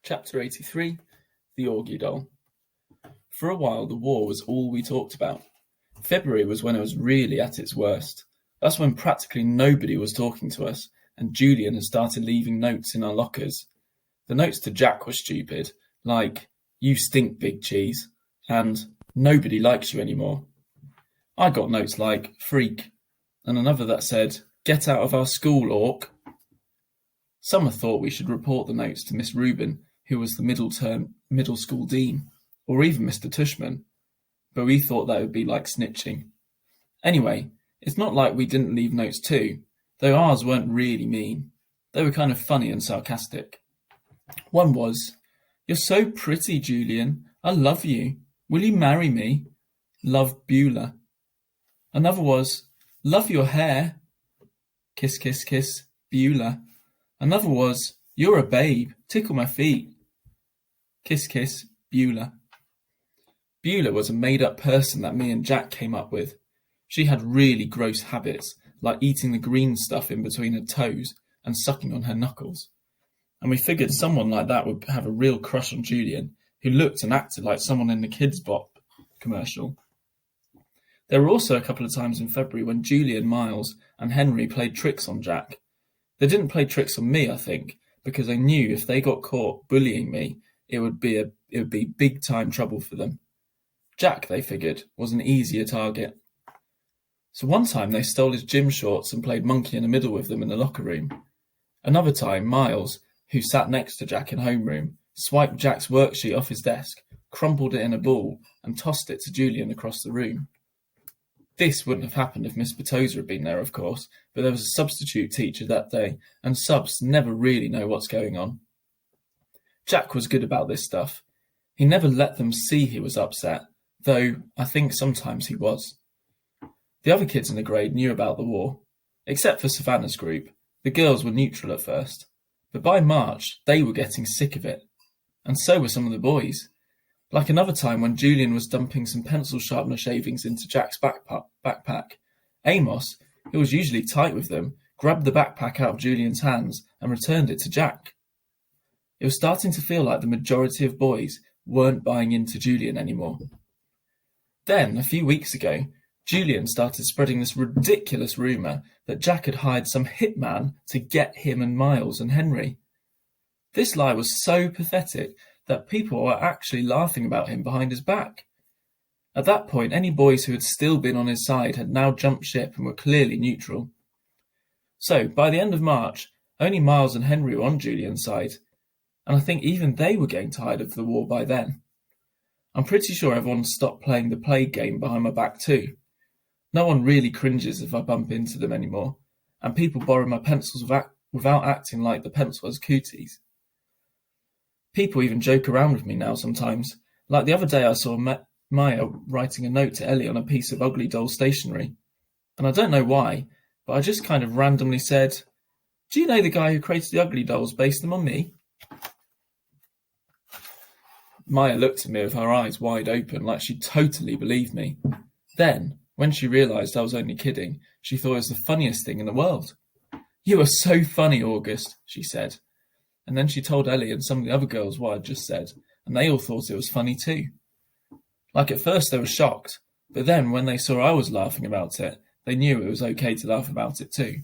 Chapter 83, The Auggie Doll. For a while, the war was all we talked about. February was when it was really at its worst. That's when practically nobody was talking to us, and Julian had started leaving notes in our lockers. The notes to Jack were stupid, like, "You stink, big cheese," and "Nobody likes you anymore." I got notes like, "Freak," and another that said, "Get out of our school, orc." Summer thought we should report the notes to Miss Rubin, who was the middle school dean, or even Mr Tushman, but we thought that would be like snitching. Anyway, it's not like we didn't leave notes too, though ours weren't really mean. They were kind of funny and sarcastic. One was, "You're so pretty, Julian. I love you. Will you marry me? Love, Beulah." Another was, "Love your hair. Kiss, kiss, kiss, Beulah." Another was, "You're a babe. Tickle my feet. Kiss, kiss, Beulah." Beulah was a made-up person that me and Jack came up with. She had really gross habits, like eating the green stuff in between her toes and sucking on her knuckles. And we figured someone like that would have a real crush on Julian, who looked and acted like someone in the Kids Bop commercial. There were also a couple of times in February when Julian, Miles, and Henry played tricks on Jack. They didn't play tricks on me, I think, because they knew if they got caught bullying me, it would be big-time trouble for them. Jack, they figured, was an easier target. So one time they stole his gym shorts and played monkey in the middle with them in the locker room. Another time, Miles, who sat next to Jack in homeroom, swiped Jack's worksheet off his desk, crumpled it in a ball, and tossed it to Julian across the room. This wouldn't have happened if Miss Batoza had been there, of course, but there was a substitute teacher that day, and subs never really know what's going on. Jack was good about this stuff. He never let them see he was upset, though I think sometimes he was. The other kids in the grade knew about the war. Except for Savannah's group, the girls were neutral at first, but by March they were getting sick of it. And so were some of the boys. Like another time when Julian was dumping some pencil sharpener shavings into Jack's backpack, Amos, who was usually tight with them, grabbed the backpack out of Julian's hands and returned it to Jack. It was starting to feel like the majority of boys weren't buying into Julian anymore. Then, a few weeks ago, Julian started spreading this ridiculous rumour that Jack had hired some hitman to get him and Miles and Henry. This lie was so pathetic that people were actually laughing about him behind his back. At that point, any boys who had still been on his side had now jumped ship and were clearly neutral. So, by the end of March, only Miles and Henry were on Julian's side, and I think even they were getting tired of the war by then. I'm pretty sure everyone stopped playing the plague game behind my back too. No one really cringes if I bump into them anymore, and people borrow my pencils without acting like the pencil has cooties. People even joke around with me now sometimes. Like the other day I saw Maya writing a note to Ellie on a piece of Ugly Doll stationery. And I don't know why, but I just kind of randomly said, "Do you know the guy who created the Ugly Dolls based them on me?" Maya looked at me with her eyes wide open, like she totally believed me. Then, when she realised I was only kidding, she thought it was the funniest thing in the world. "You are so funny, August," she said. And then she told Ellie and some of the other girls what I'd just said, and they all thought it was funny too. Like at first they were shocked, but then when they saw I was laughing about it, they knew it was okay to laugh about it too.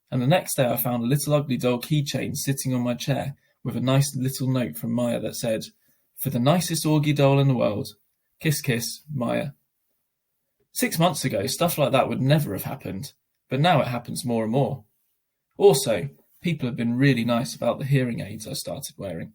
And the next day I found a little Ugly Doll keychain sitting on my chair with a nice little note from Maya that said, "For the nicest Auggie doll in the world. Kiss, kiss, Maya." 6 months ago, stuff like that would never have happened, but now it happens more and more. Also, people have been really nice about the hearing aids I started wearing.